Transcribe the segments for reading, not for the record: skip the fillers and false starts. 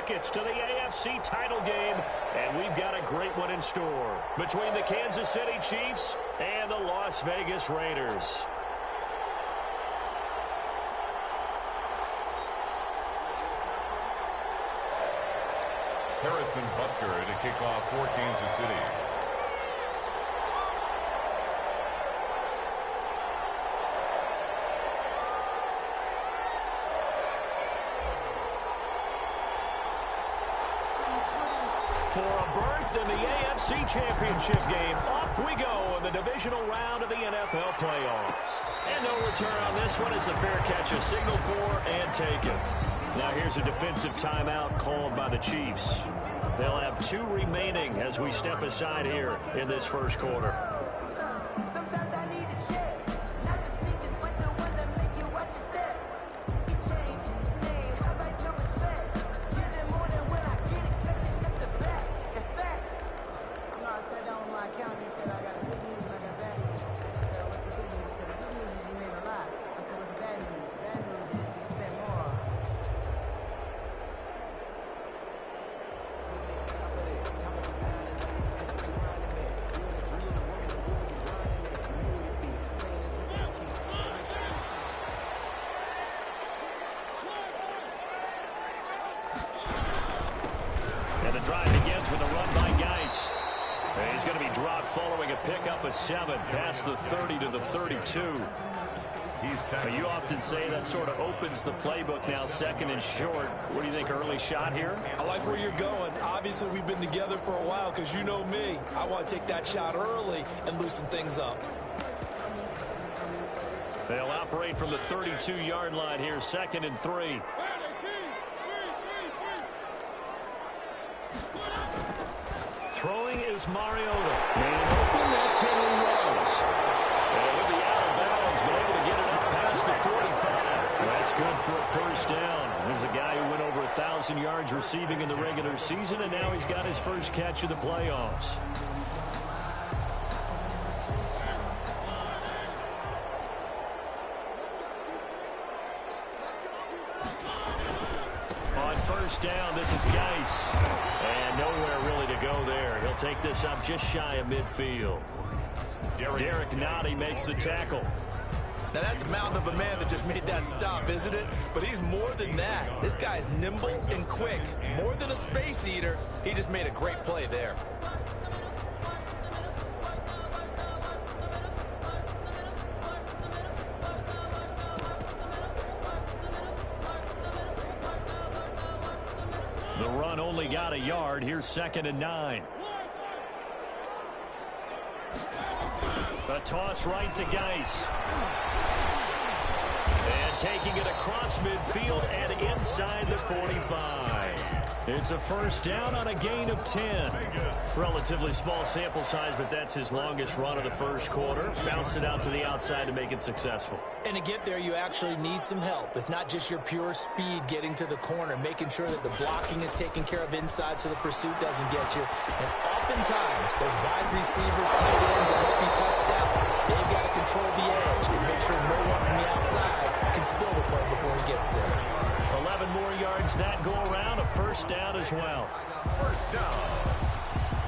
tickets to the AFC title game, and we've got a great one in store between the Kansas City Chiefs and the Las Vegas Raiders. Harrison Butker to kick off for Kansas City. For a berth in the AFC Championship game, off we go in the divisional round of the NFL playoffs. And no return on this one as the fair catch is signaled for and taken. Now here's a defensive timeout called by the Chiefs. They'll have 2 remaining as we step aside here in this first quarter. A 7 past the 30 to the 32. You often say that sort of opens the playbook now, second and short. What do you think, early shot here? I like where you're going. Obviously, we've been together for a while because you know me. I want to take that shot early and loosen things up. They'll operate from the 32-yard line here, second and 3. Throwing is Mariota. Man open, that's Henry Ruggs. And he'll be out of bounds, but able to get it up past the 45. That's good for a first down. There's a guy who went over 1,000 yards receiving in the regular season, and now he's got his first catch of the playoffs. On first down, this is Geis. And nowhere really to go there. He'll take this up just shy of midfield. Derek Nottie makes the tackle. Now that's a mountain of a man that just made that stop, isn't it? But he's more than that. This guy's nimble and quick. More than a space eater. He just made a great play there. The run only got a yard. Here's second and 9. A toss right to Geis. And taking it across midfield and inside the 45. It's a first down on a gain of 10. Relatively small sample size, but that's his longest run of the first quarter. Bounced it out to the outside to make it successful. And to get there, you actually need some help. It's not just your pure speed getting to the corner, making sure that the blocking is taken care of inside so the pursuit doesn't get you. And oftentimes, those wide receivers, tight ends, and might be touched out, they've got to control the edge and make sure no one from the outside can spill the play before he gets there. 11 more yards that go around, a first down as well. First down.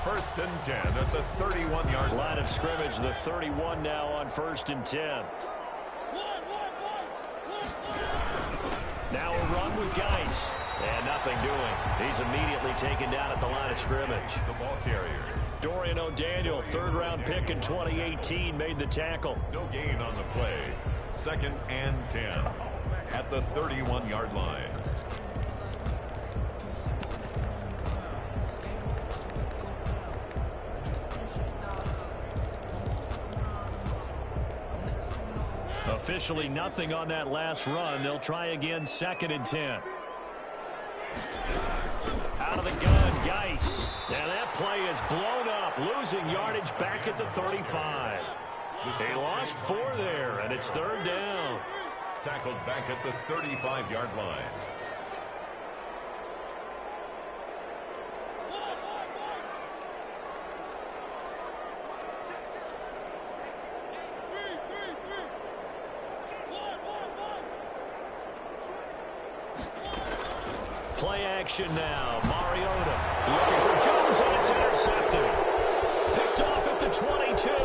First and 10 at the 31-yard line of scrimmage, the 31 now on first and 10. Now a run with Geis. And nothing doing. He's immediately taken down at the line of scrimmage. The ball carrier. Dorian O'Daniel, third-round pick in 2018, made the tackle. No gain on the play. Second and 10 at the 31-yard line. Officially nothing on that last run. They'll try again, second and 10. Out of the gun, Geis. And that play is blown up, losing yardage back at the 35. They lost 4 there, and it's third down. Tackled back at the 35-yard line. action now. Mariota looking for Jones, and it's intercepted. Picked off at the 22. And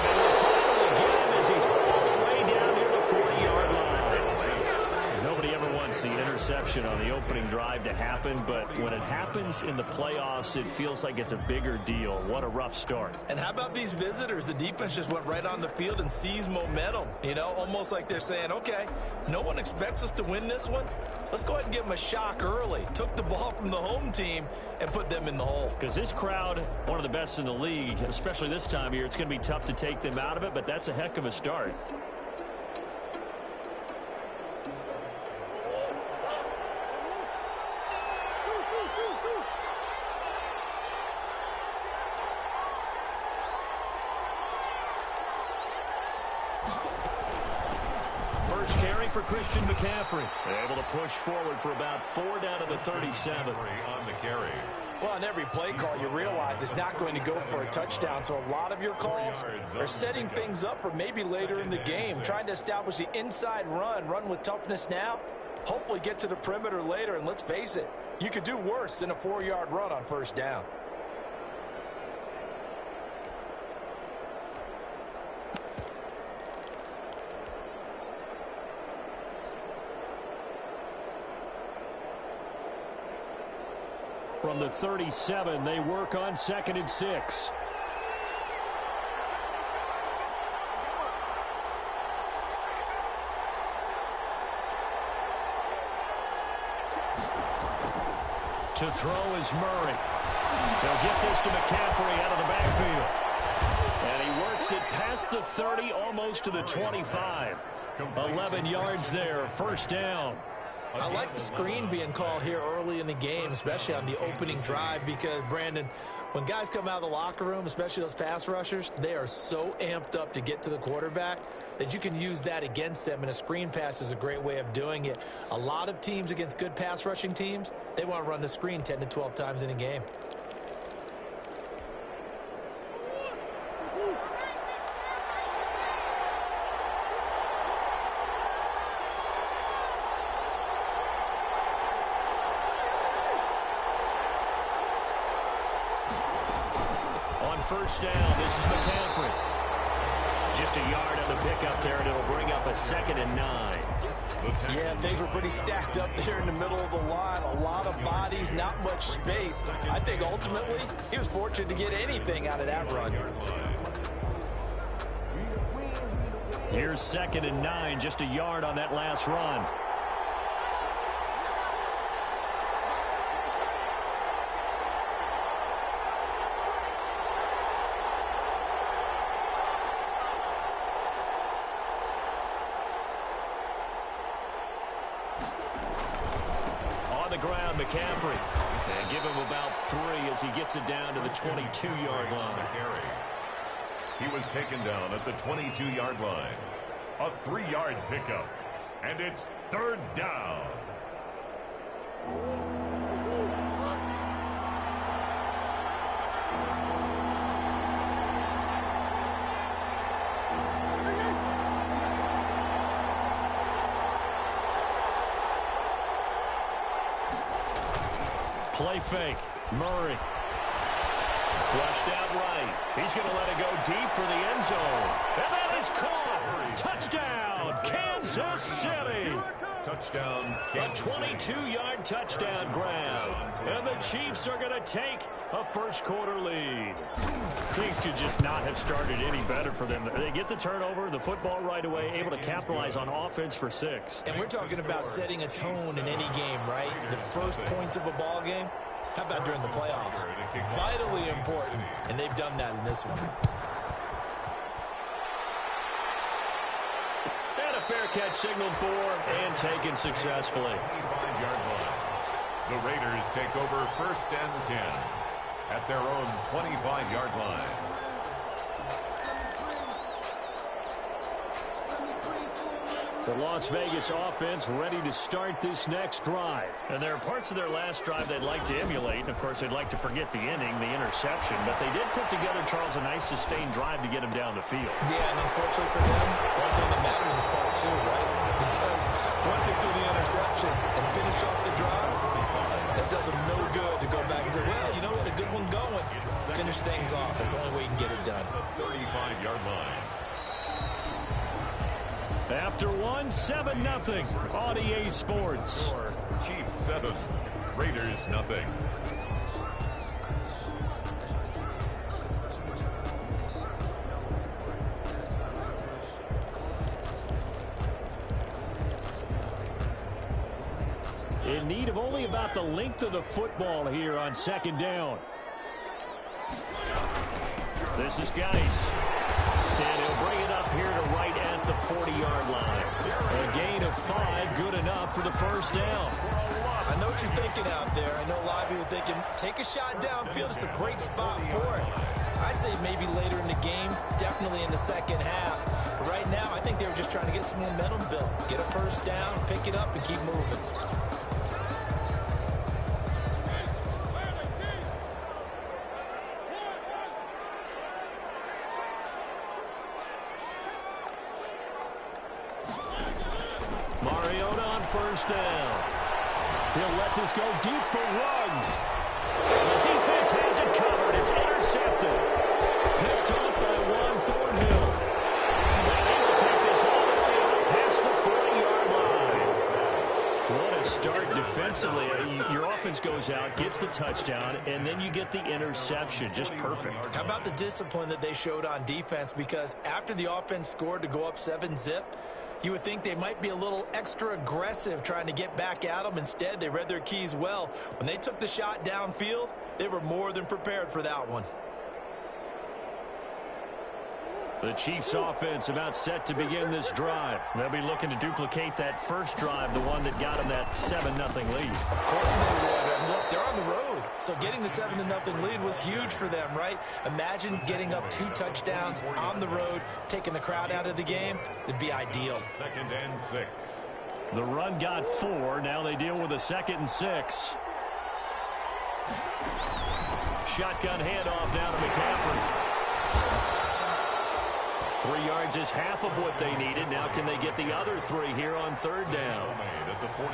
then the final again as he's all the way down near the 40-yard line. Nobody ever wants the interception on the opening drive to happen, but when it happens in the playoffs, it feels like it's a bigger deal. What a rough start. And how about these visitors? The defense just went right on the field and seized momentum. You know, almost like they're saying, okay, no one expects us to win this one. Let's go ahead and give them a shock early. Took the ball from the home team and put them in the hole. Because this crowd, one of the best in the league, especially this time of year, it's going to be tough to take them out of it, but that's a heck of a start. First carry for Christian McCaffrey. Able to push forward for about 4 down to the 37. On the carry. Well, on every play call, you realize it's not going to go for a touchdown. So a lot of your calls are setting things up for maybe later in the game, trying to establish the inside run with toughness now, hopefully get to the perimeter later. And let's face it, you could do worse than a 4-yard run on first down. From the 37, they work on 2nd and 6. To throw is Murray. They'll get this to McCaffrey out of the backfield. And he works it past the 30, almost to the 25. 11 yards there, first down. I like the screen being called here early in the game, especially on the opening drive, because, Brandon, when guys come out of the locker room, especially those pass rushers, they are so amped up to get to the quarterback that you can use that against them, and a screen pass is a great way of doing it. A lot of teams against good pass rushing teams, they want to run the screen 10 to 12 times in a game. First down, this is McCaffrey. Just a yard on the pickup there, and it'll bring up a 2nd and 9. Yeah, things were pretty stacked up there in the middle of the line. A lot of bodies, not much space. I think ultimately he was fortunate to get anything out of that run. Here's 2nd and 9, just a yard on that last run. Ground, McCaffrey, and give him about 3 as he gets it down to the 22-yard line. He was taken down at the 22-yard line. A 3-yard pickup, and it's 3rd down. Play fake. Murray. Flushed out right. He's going to let it go deep for the end zone. And that is caught. Touchdown, Kansas City. Touchdown, Kansas City. A 22-yard touchdown grab. And the Chiefs are going to take a first-quarter lead. Things could just not have started any better for them. They get the turnover, the football right away, able to capitalize on offense for 6. And we're talking about setting a tone in any game, right? The first points of a ball game. How about during the playoffs? Vitally important, and they've done that in this one. And a fair catch signaled for and taken successfully. 25-yard line. The Raiders take over 1st and 10 at their own 25-yard line. The Las Vegas offense ready to start this next drive. And there are parts of their last drive they'd like to emulate. And, of course, they'd like to forget the inning, the interception. But they did put together, Charles, a nice sustained drive to get him down the field. Yeah, and unfortunately for them, the only thing that matters is part two, right? Because once they do the interception and finish off the drive, that does them no good to go back and say, well, you know, we had a good one going. Finish things off. That's the only way you can get it done. 35-yard line. After one, 7-0 on EA Sports. Chiefs 7, Raiders 0. In need of only about the length of the football here on second down. This is Geis. And he'll bring it up here to right at the 40-yard line. A gain of 5, good enough for the first down. I know what you're thinking out there. I know a lot of people thinking, take a shot downfield. It's a great spot for it. I'd say maybe later in the game, definitely in the second half. But right now, I think they were just trying to get some momentum built. Get a first down, pick it up, and keep moving. First down. He'll let this go deep for Ruggs. The defense has it covered. It's intercepted. Picked up by Juan Thornhill. And they will take this all the way up past the 40-yard line. What a start defensively. Your offense goes out, gets the touchdown, and then you get the interception. Just perfect. How about the discipline that they showed on defense? Because after the offense scored to go up 7-zip, you would think they might be a little extra aggressive trying to get back at them. Instead, they read their keys well. When they took the shot downfield, they were more than prepared for that one. The Chiefs offense about set to begin this drive. They'll be looking to duplicate that first drive, the one that got them that 7-0 lead. Of course they would. And look, they're on the road. So getting the 7-0 lead was huge for them, right? Imagine getting up 2 touchdowns on the road, taking the crowd out of the game. It'd be ideal. 2nd and 6. The run got 4. Now they deal with a 2nd and 6. Shotgun handoff now to McCaffrey. 3 yards is half of what they needed. Now can they get the other 3 here on third down?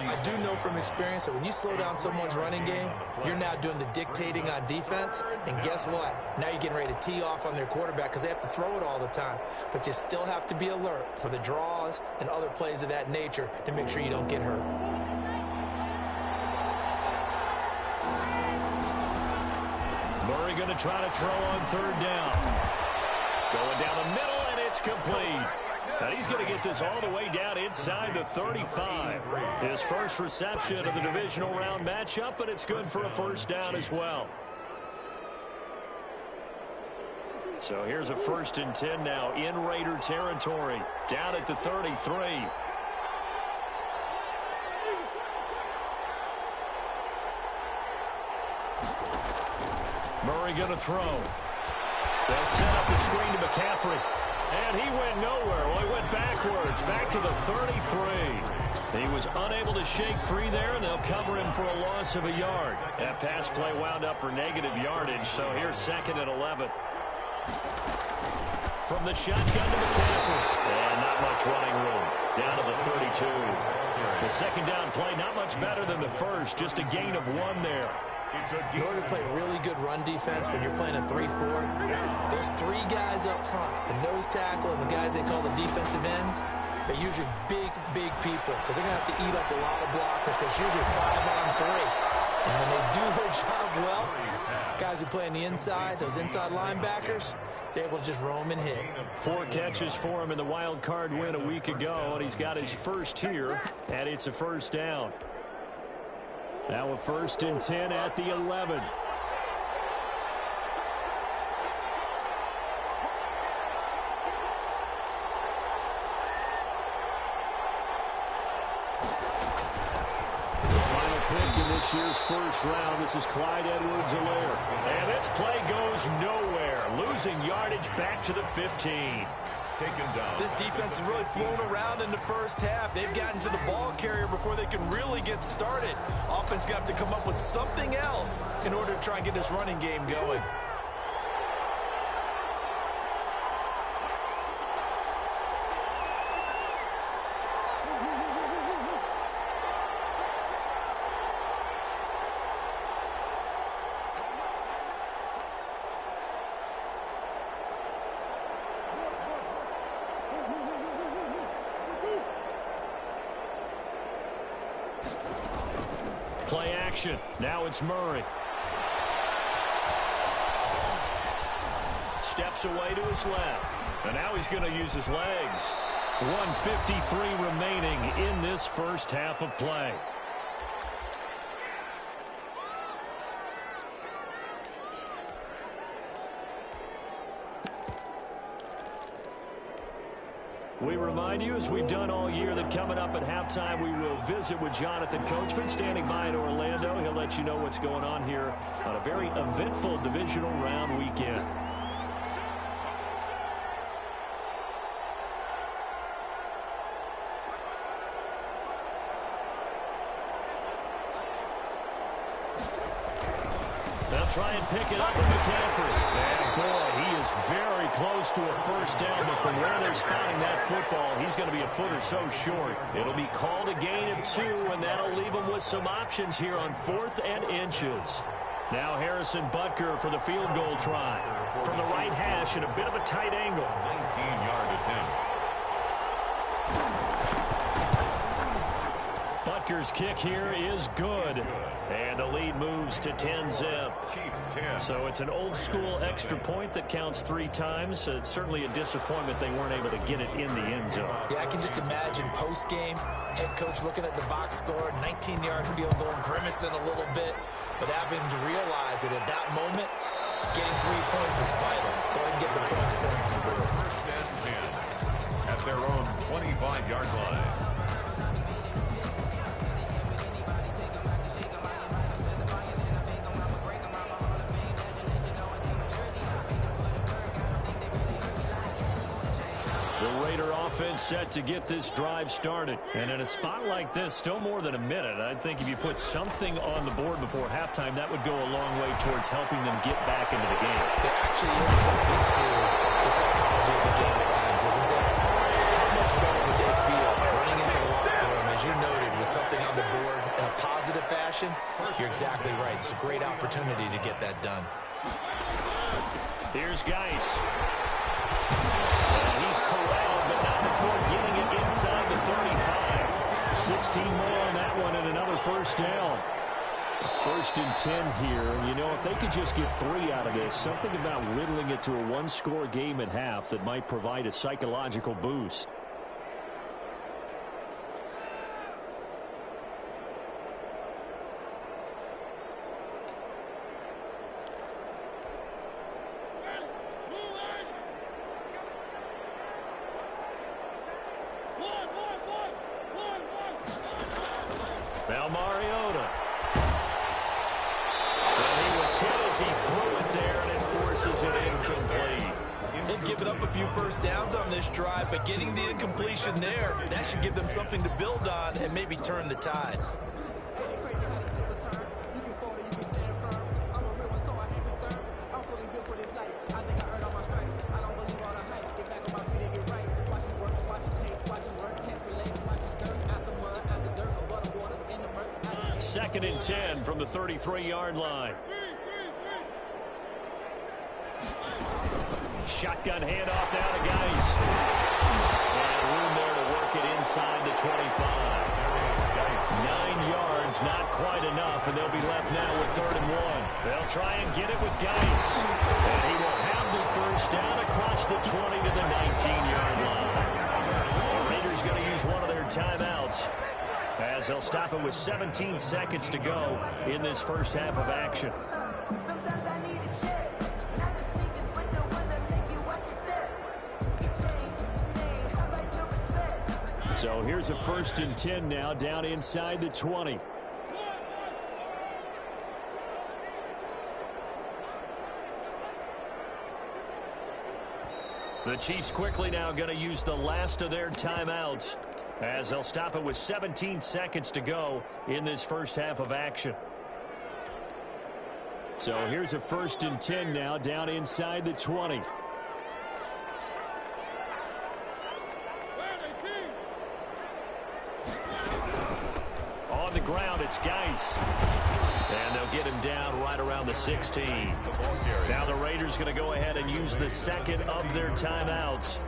I do know from experience that when you slow down someone's running game, you're now doing the dictating on defense. And guess what? Now you're getting ready to tee off on their quarterback because they have to throw it all the time. But you still have to be alert for the draws and other plays of that nature to make sure you don't get hurt. Murray going to try to throw on third down. Going down the middle, and it's complete. And he's going to get this all the way down inside the 35. His first reception of the divisional round matchup, but it's good for a first down as well. So here's a 1st and 10 now in Raider territory. Down at the 33. Murray going to throw. They'll set up the screen to McCaffrey. And he went nowhere. Well, he went backwards, back to the 33. He was unable to shake free there, and they'll cover him for a loss of a yard. That pass play wound up for negative yardage, so here's 2nd and 11. From the shotgun to McCaffrey. And not much running room. Down to the 32. The second down play, not much better than the first, just a gain of 1 there. In order to play really good run defense when you're playing a 3-4, those 3 guys up front, the nose tackle and the guys they call the defensive ends, they're usually big people because they're going to have to eat up a lot of blockers because usually 5-on-3. And when they do their job well, guys who play on the inside, those inside linebackers, they're able to just roam and hit. 4 catches for him in the wild card win a week ago, and he's got his first here, and it's a first down. Now a 1st and 10 at the 11. This year's first round. This is Clyde Edwards-Helaire. And this play goes nowhere. Losing yardage back to the 15. taken down. This defense has really flown around in the first half. They've gotten to the ball carrier before they can really get started. Offense going to have to come up with something else in order to try and get this running game going. Play action. Now it's Murray. Steps away to his left. And now he's going to use his legs. 1:53 remaining in this first half of play. We remind you, as we've done all year, that coming up at halftime, we will visit with Jonathan Coachman, standing by in Orlando. He'll let you know what's going on here on a very eventful divisional round weekend. They'll try and pick it up with McCaffrey. And boy, he is very close to a first down, but from where they're spotting that football, he's going to be a foot or so short. It'll be called a gain of 2, and that'll leave him with some options here on 4th and inches. Now Harrison Butker for the field goal try. From the right hash and a bit of a tight angle. 19-yard attempt. Butker's kick here is good. And the lead moves to 10-zip. Chiefs 10. So it's an old-school extra point that counts 3 times. It's certainly a disappointment they weren't able to get it in the end zone. Yeah, I can just imagine post-game, head coach looking at the box score, 19-yard field goal, grimacing a little bit, but having to realize that at that moment, getting 3 points was vital. Go ahead and get the points point on the board. First and 10 at their own 25-yard line. Offense set to get this drive started. And in a spot like this, still more than a minute, I think if you put something on the board before halftime, that would go a long way towards helping them get back into the game. There actually is something to the psychology of the game at times, isn't there? How much better would they feel running into the locker room, as you noted, with something on the board in a positive fashion? You're exactly right. It's a great opportunity to get that done. Here's Geis. And he's corralled, but not before getting it inside the 35. 16 more on that one and another first down. 1st and 10 here. You know, if they could just get 3 out of this, something about whittling it to a 1-score game at half that might provide a psychological boost. Now Mariota. And he was hit as he threw it there, and it forces it incomplete. They've given up a few first downs on this drive, but getting the incompletion there, that should give them something to build on and maybe turn the tide. Second and 10 from the 33-yard line. Shotgun handoff now to Geis. And room there to work it inside the 25. 9 yards, not quite enough, and they'll be left now with 3rd and 1. They'll try and get it with Geis. And he will have the first down across the 20 to the 19-yard line. The Raiders going to use one of their timeouts, as they'll stop it with 17 seconds to go in this first half of action. So here's a 1st and 10 now, down inside the 20. The Chiefs quickly now going to use the last of their timeouts as they'll stop it with 17 seconds to go in this first half of action. So here's a 1st and 10 now down inside the 20. On the ground, it's Geis. And they'll get him down right around the 16. Now the Raiders going to go ahead and use the second of their timeouts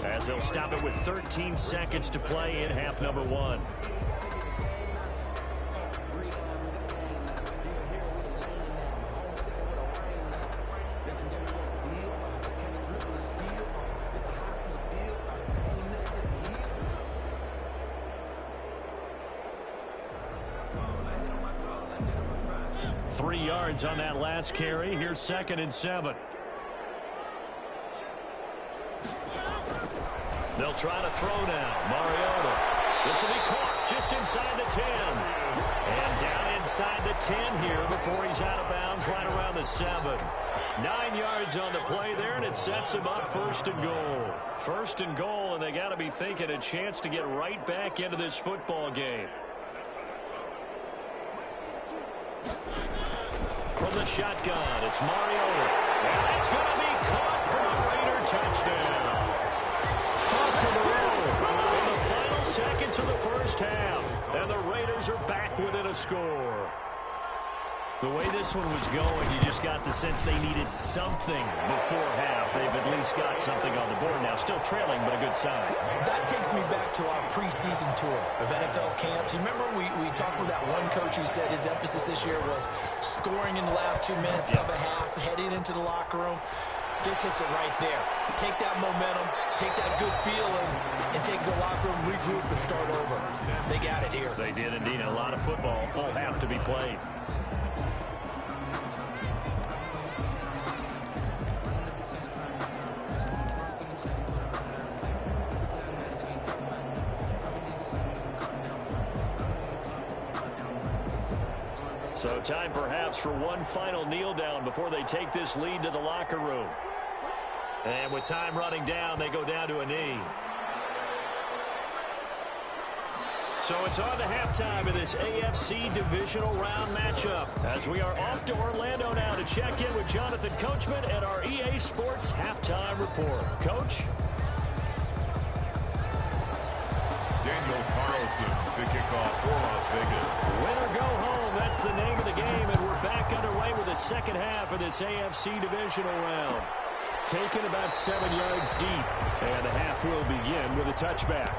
as they'll stop it with 13 seconds to play in half number 1. On that last carry. Here's 2nd and 7. They'll try to throw now. Mariota. This will be caught just inside the 10. And down inside the 10 here before he's out of bounds right around the 7. 9 yards on the play there, and it sets him up 1st and goal. 1st and goal, and they got to be thinking a chance to get right back into this football game. From the shotgun, it's Mariota. And that's going to be caught for a Raider touchdown. 1st in a row in the final seconds of the first half. And the Raiders are back within a score. The way this one was going, you just got the sense they needed something before half. They've at least got something on the board now. Still trailing, but a good sign. That takes me back to our preseason tour of NFL camps. You remember we talked with that one coach who said his emphasis this year was scoring in the last 2 minutes of a half, heading into the locker room. This hits it right there. Take that momentum, take that good feeling, and take the locker room, regroup, and start over. They got it here. They did indeed. A lot of football, full half to be played. So time perhaps for one final kneel down before they take this lead to the locker room. And with time running down, they go down to a knee. So it's on to halftime of this AFC divisional round matchup as we are off to Orlando now to check in with Jonathan Coachman at our EA Sports Halftime Report. Coach? Daniel Carlson to kick off for Las Vegas. Win or go home, that's the name of the game, and we're back underway with the second half of this AFC divisional round. Taken about 7 yards deep, and the half will begin with a touchback.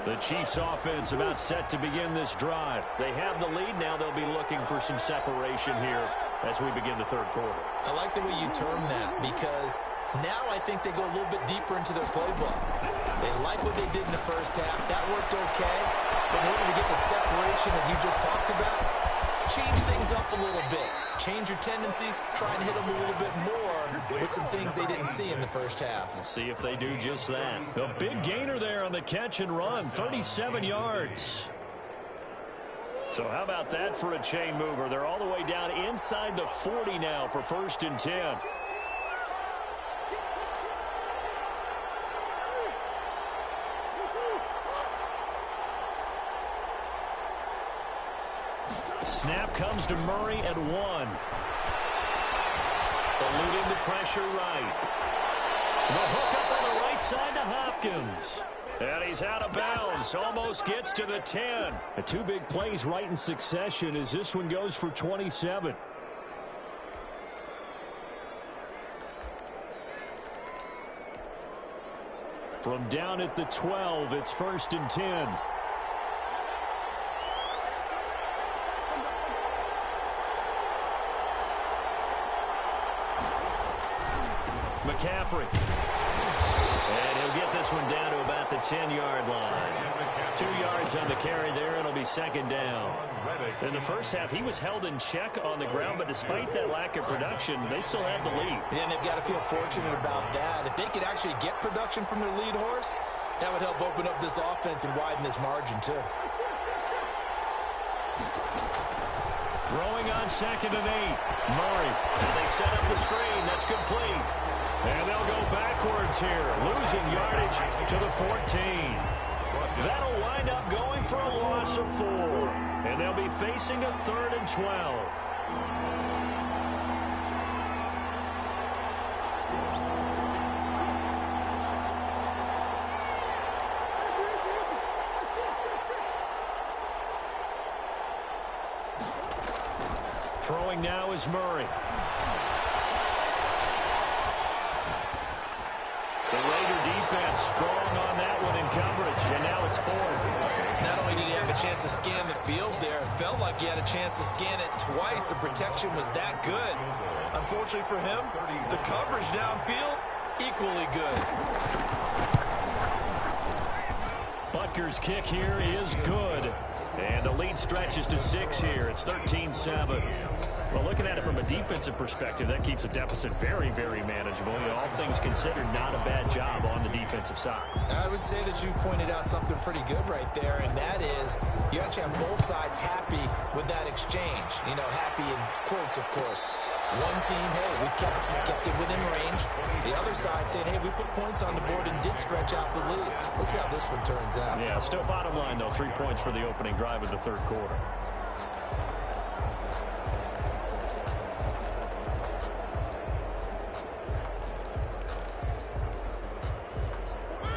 The Chiefs offense about set to begin this drive. They have the lead. Now they'll be looking for some separation here as we begin the third quarter. I like the way you term that because now I think they go a little bit deeper into their playbook. They like what they did in the first half. That worked okay. But in order to get the separation that you just talked about, change things up a little bit. Change your tendencies. Try and hit them a little bit more with some things they didn't see in the first half. We'll see if they do just that. A big gainer there on the catch and run. 37 yards. So how about that for a chain mover? They're all the way down inside the 40 now for 1st and 10. Snap comes to Murray at 1. Eluding the pressure right. The hook up on the right side to Hopkins. And he's out of bounds. Almost gets to the 10. The two big plays right in succession as this one goes for 27. From down at the 12, it's 1st and 10. McCaffrey. And he'll get this one down to about the 10-yard line. 2 yards on the carry there. It'll be second down. In the first half, he was held in check on the ground, but despite that lack of production, they still had the lead. Yeah, and they've got to feel fortunate about that. If they could actually get production from their lead horse, that would help open up this offense and widen this margin, too. Throwing on 2nd and 8. Murray. And they set up the screen. That's complete. And they'll go backwards here, losing yardage to the 14. That'll wind up going for a loss of 4. And they'll be facing a 3rd and 12. Throwing now is Murray. The Raider defense strong on that one in coverage, and now it's 4th. Not only did he have a chance to scan the field there, it felt like he had a chance to scan it twice. The protection was that good. Unfortunately for him, the coverage downfield, equally good. Butker's kick here is good. And the lead stretches to 6 here. It's 13-7. Well, looking at it from a defensive perspective, that keeps the deficit very, very manageable. All things considered, not a bad job on the defensive side. I would say that you've pointed out something pretty good right there, and that is you actually have both sides happy with that exchange. You know, happy in quotes, of course. One team, hey, we've kept it within range. The other side saying, hey, we put points on the board and did stretch out the lead. Let's see how this one turns out. Yeah, still bottom line, though, 3 points for the opening drive of the 3rd quarter.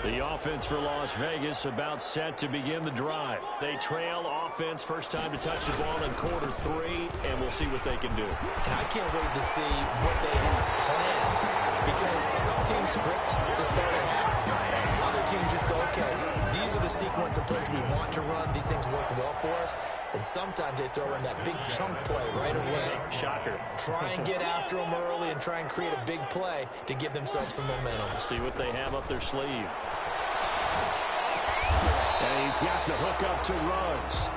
The offense for Las Vegas about set to begin the drive. They trail offense, first time to touch the ball in quarter 3, and we'll see what they can do. And I can't wait to see what they have planned, because some teams script to start a half. Other teams just go, okay, these are the sequence of plays we want to run. These things worked well for us. And sometimes they throw in that big chunk play right away. Shocker. Try and get after them early and try and create a big play to give themselves some momentum. See what they have up their sleeve. And he's got the hook up to Ruggs.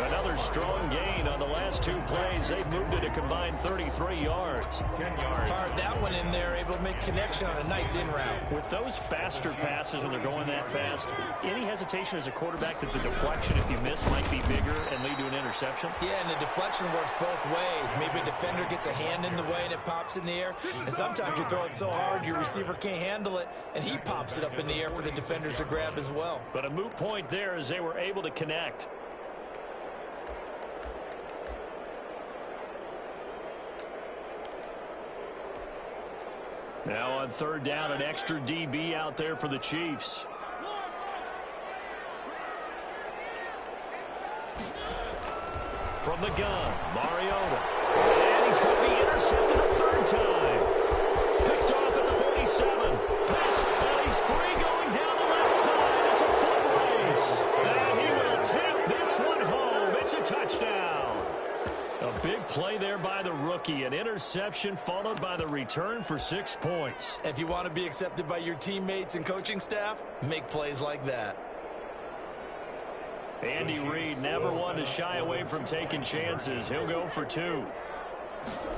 Another strong gain on the last 2 plays. They've moved it a combined 33 yards. 10 yards. Fired that one in there, able to make connection on a nice in route. With those faster passes when they're going that fast, any hesitation as a quarterback that the deflection, if you miss, might be bigger and lead to an interception? Yeah, and the deflection works both ways. Maybe a defender gets a hand in the way and it pops in the air. And sometimes you throw it so hard your receiver can't handle it, and he pops it up in the air for the defenders to grab as well. But a moot point there as they were able to connect. Now on 3rd down, an extra DB out there for the Chiefs. From the gun, Mariota. And he's going to be intercepted a 3rd time. Picked off at the 47. Pass, and he's free going down the left side. It's a foot race. And he will take this one home. It's a touchdown. A big play there by the rookie. An interception followed by the return for 6 points. If you want to be accepted by your teammates and coaching staff, make plays like that. Andy Reid never one to shy away from taking chances. He'll go for 2.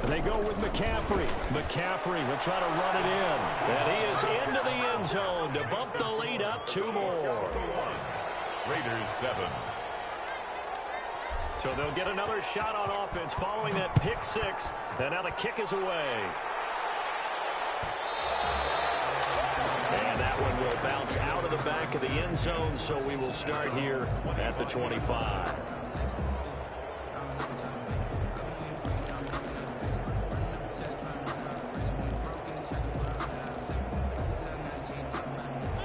They go with McCaffrey. McCaffrey will try to run it in. And he is into the end zone to bump the lead up 2 more. Raiders 7. So they'll get another shot on offense following that pick 6. And now the kick is away. And that one will bounce out of the back of the end zone, so we will start here at the 25.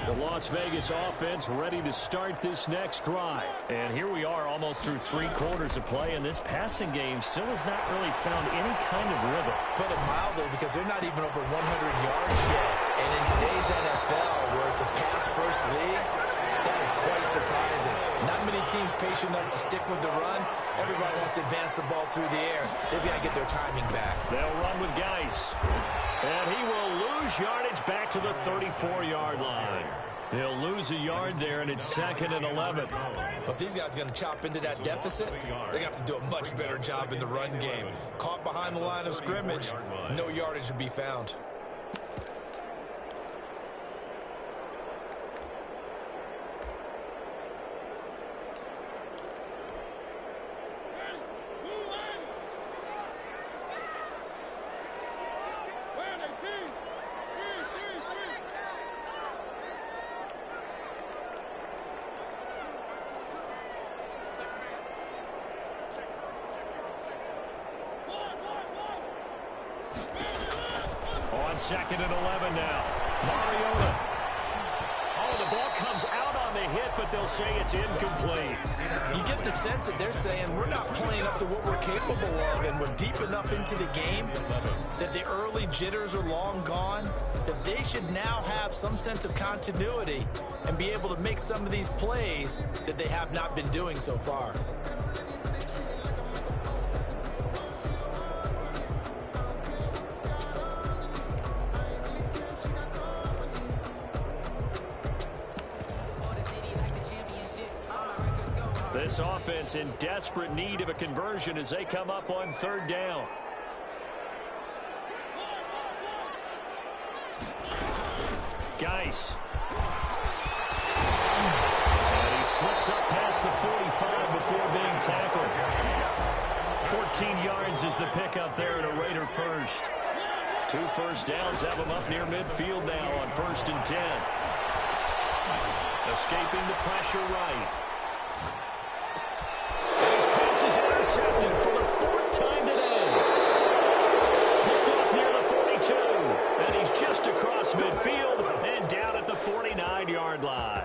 The Las Vegas offense ready to start this next drive. And here we are almost through 3 quarters of play, and this passing game still has not really found any kind of rhythm. Put it mildly, because they're not even over 100 yards yet. And in today's NFL, where it's a pass-first league, that is quite surprising. Not many teams patient enough to stick with the run. Everybody wants to advance the ball through the air. They've got to get their timing back. They'll run with Geis. And he will lose yardage back to the 34-yard line. He'll lose a yard there, and it's 2nd and 11. If these guys are going to chop into that deficit, they're going to have to do a much better job in the run game. Caught behind the line of scrimmage, no yardage to be found. On 2nd and 11 now. Mariota. Oh, the ball comes out on the hit, but they'll say it's incomplete. You get the sense that they're saying we're not playing up to what we're capable of, and we're deep enough into the game that the early jitters are long gone, that they should now have some sense of continuity and be able to make some of these plays that they have not been doing so far. This offense in desperate need of a conversion as they come up on 3rd down. Geis. And he slips up past the 45 before being tackled. 14 yards is the pickup there, and a Raider first. 2 first downs have him up near midfield now on 1st and 10. Escaping the pressure right. Intercepted for the 4th time today. Picked off near the 42. And he's just across midfield and down at the 49-yard line.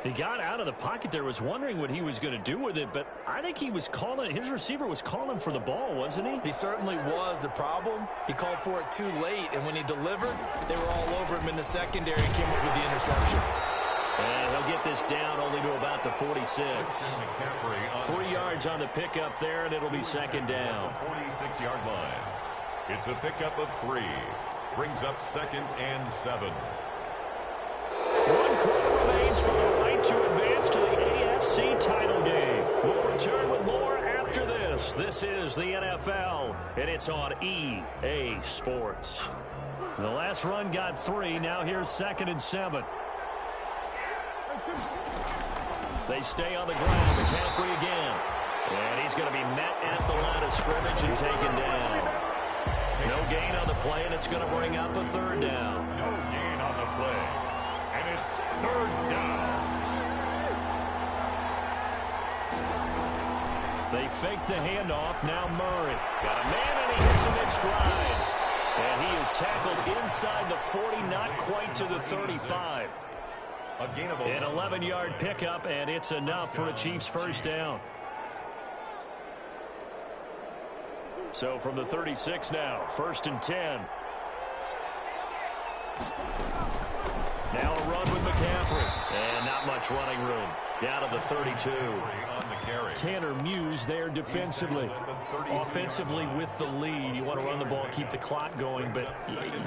He got out of the pocket there, was wondering what he was going to do with it, but I think he was calling, his receiver was calling for the ball, wasn't he? He certainly was. The problem, he called for it too late, and when he delivered, they were all over him in the secondary and came up with the interception. And he'll get this down only to about the 46. 3 yards on the pickup there, and it'll be 2nd down. 46-yard line. It's a pickup of 3. Brings up 2nd and 7. 1 quarter remains for the right to advance to the AFC title game. We'll return with more after this. This is the NFL, and it's on EA Sports. The last run got 3. Now here's 2nd and 7. They stay on the ground. McCaffrey again. And he's going to be met at the line of scrimmage and taken down. No gain on the play, and it's going to bring up a 3rd down. No gain on the play. And it's 3rd down. They fake the handoff. Now Murray. Got a man, and he hits him in stride. And he is tackled inside the 40, not quite to the 35. An 11-yard pickup, and it's enough for a Chiefs first down. So from the 36 now, 1st and 10. Now a run with McCaffrey. And not much running room. Down to the 32. Tanner Muse there defensively. Offensively with the lead, you want to run the ball, keep the clock going, but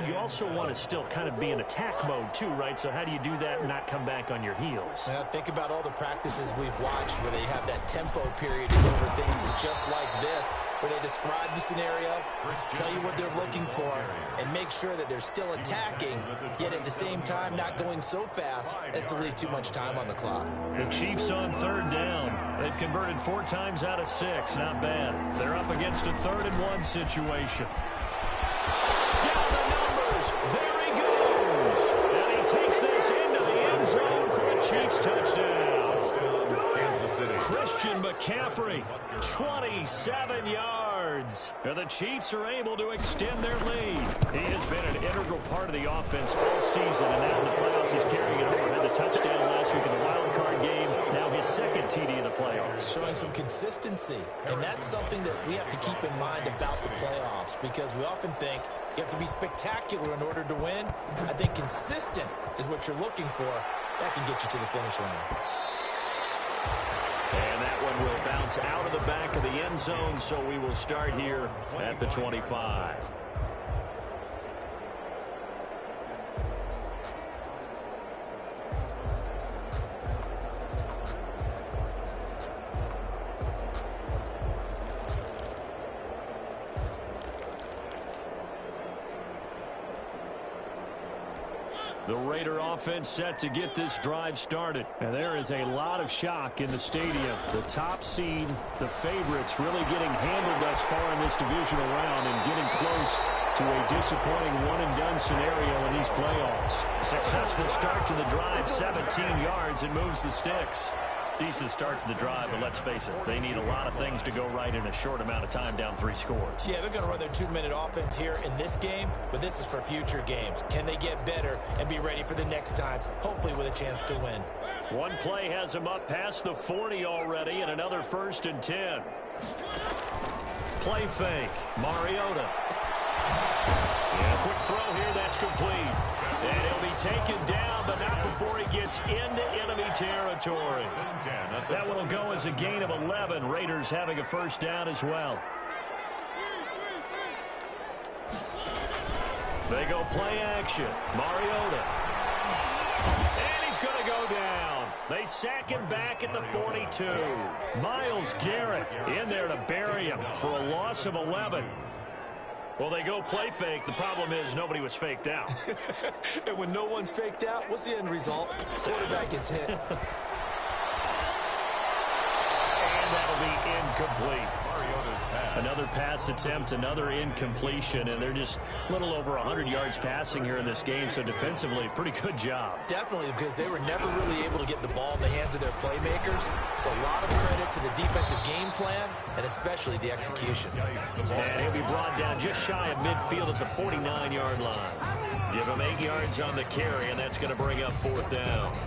you also want to still kind of be in attack mode too, right? So how do you do that and not come back on your heels? Think about all the practices we've watched where they have that tempo period to go over things just like this, where they describe the scenario, tell you what they're looking for, and make sure that they're still attacking, yet at the same time not going so fast as to leave too much time on the clock. The Chiefs on 3rd down. They've converted 4 times out of 6. Not bad. They're up against a 3rd and 1 situation. Down the numbers. There he goes. And he takes this into the end zone for a Chiefs touchdown. Kansas City. Christian McCaffrey, 27 yards. And the Chiefs are able to extend their lead. He has been an integral part of the offense all season, and now in the playoffs he's carrying it over. Had the touchdown last week in the wild card game. Now his 2nd TD of the playoffs. Showing some consistency, and that's something that we have to keep in mind about the playoffs, because we often think you have to be spectacular in order to win. I think consistent is what you're looking for. That can get you to the finish line. And that one will bounce out of the back of the end zone, so we will start here at the 25. The Raider offense set to get this drive started. And there is a lot of shock in the stadium. The top seed, the favorites, really getting handled thus far in this divisional round and getting close to a disappointing one-and-done scenario in these playoffs. Successful start to the drive, 17 yards, and moves the sticks. Decent start to the drive, but let's face it, they need a lot of things to go right in a short amount of time, down 3 scores. Yeah, they're going to run their 2-minute offense here in this game, but this is for future games. Can they get better and be ready for the next time, hopefully with a chance to win? One play has them up past the 40 already, and another 1st and 10. Play fake, Mariota. Yeah, quick throw here, that's complete. And he'll be taken down, but not before he gets into enemy territory. That one will go as a gain of 11. Raiders having a 1st down as well. They go play action. Mariota. And he's going to go down. They sack him back at the 42. Myles Garrett in there to bury him for a loss of 11. Well, they go play fake. The problem is nobody was faked out. And when no one's faked out, what's the end result? Quarterback gets hit. And that'll be incomplete. Another pass attempt, another incompletion, and they're just a little over 100 yards passing here in this game, so defensively, pretty good job. Definitely, because they were never really able to get the ball in the hands of their playmakers, so a lot of credit to the defensive game plan, and especially the execution. And he'll be brought down just shy of midfield at the 49-yard line. Give him 8 yards on the carry, and that's going to bring up 4th down.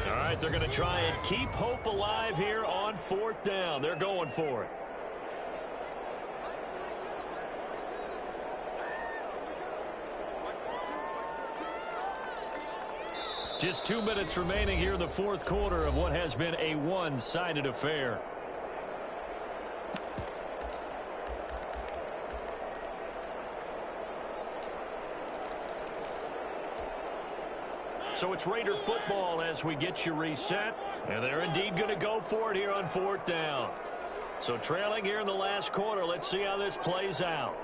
All right, they're going to try and keep hope alive here on 4th down. They're going for it. Just 2 minutes remaining here in the 4th quarter of what has been a one-sided affair. So it's Raider football as we get you reset. And they're indeed going to go for it here on 4th down. So trailing here in the last quarter. Let's see how this plays out.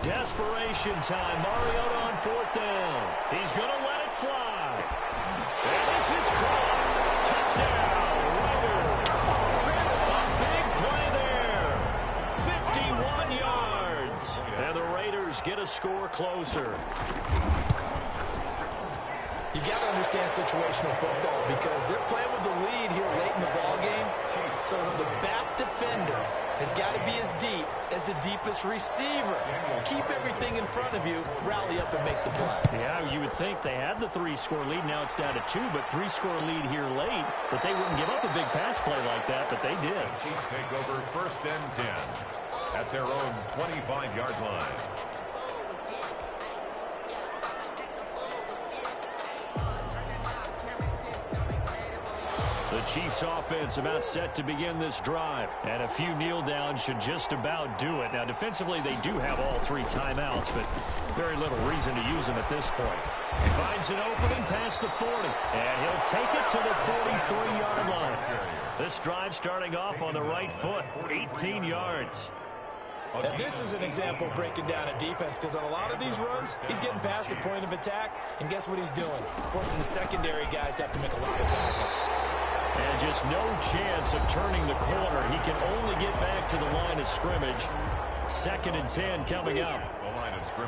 Desperation time. Mariota on 4th down. He's going to let it fly. And this is caught. Touchdown, Raiders. A big play there. 51 yards. And the Raiders get a score closer. You got to understand situational football because they're playing with the lead here late in the ball game. So the back defender has got to be as deep as the deepest receiver. Keep everything in front of you, rally up and make the play. Yeah, you would think they had the 3-score lead. Now it's down to 2, but 3-score lead here late. But they wouldn't give up a big pass play like that, but they did. Chiefs take over 1st and 10 at their own 25-yard line. The Chiefs offense about set to begin this drive. And a few kneel downs should just about do it. Now defensively they do have all 3 timeouts, but very little reason to use them at this point. He finds an opening past the 40. And he'll take it to the 43-yard line. This drive starting off on the right foot. 18 yards. Now this is an example of breaking down a defense because on a lot of these runs, he's getting past the point of attack. And guess what he's doing? Forcing the secondary guys to have to make a lot of tackles. And just no chance of turning the corner. He can only get back to the line of scrimmage. 2nd and 10 coming up.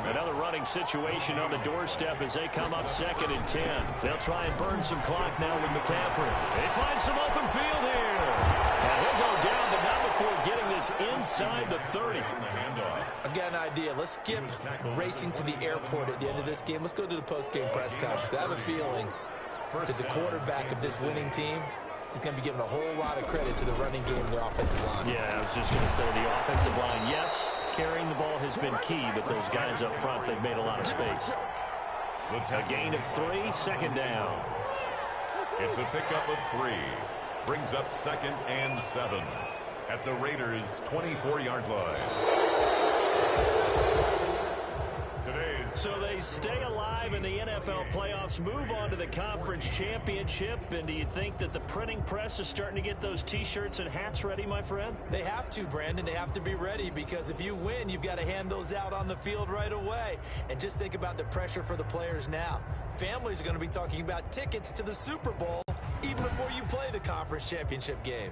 Another running situation on the doorstep as they come up 2nd and 10. They'll try and burn some clock now with McCaffrey. They find some open field here. And he'll go down, but not before getting this inside the 30. I've got an idea. Let's skip racing to the airport at the end of this game. Let's go to the post-game press conference. I have a feeling that the quarterback of this winning team is going to be giving a whole lot of credit to the running game and the offensive line. Yeah, I was just going to say the offensive line, yes, carrying the ball has been key, but those guys up front, they've made a lot of space. A gain of 3, 2nd down. It's a pickup of 3. Brings up 2nd and 7 at the Raiders' 24-yard line. So they stay alive in the NFL playoffs, move on to the conference championship, and do you think that the printing press is starting to get those T-shirts and hats ready, my friend? They have to, Brandon. They have to be ready because if you win, you've got to hand those out on the field right away. And just think about the pressure for the players now. Families are going to be talking about tickets to the Super Bowl even before you play the conference championship game.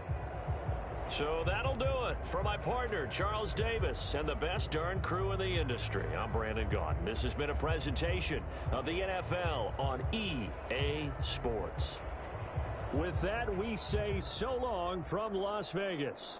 So that'll do it. For my partner, Charles Davis, and the best darn crew in the industry, I'm Brandon Gaudin. This has been a presentation of the NFL on EA Sports. With that, we say so long from Las Vegas.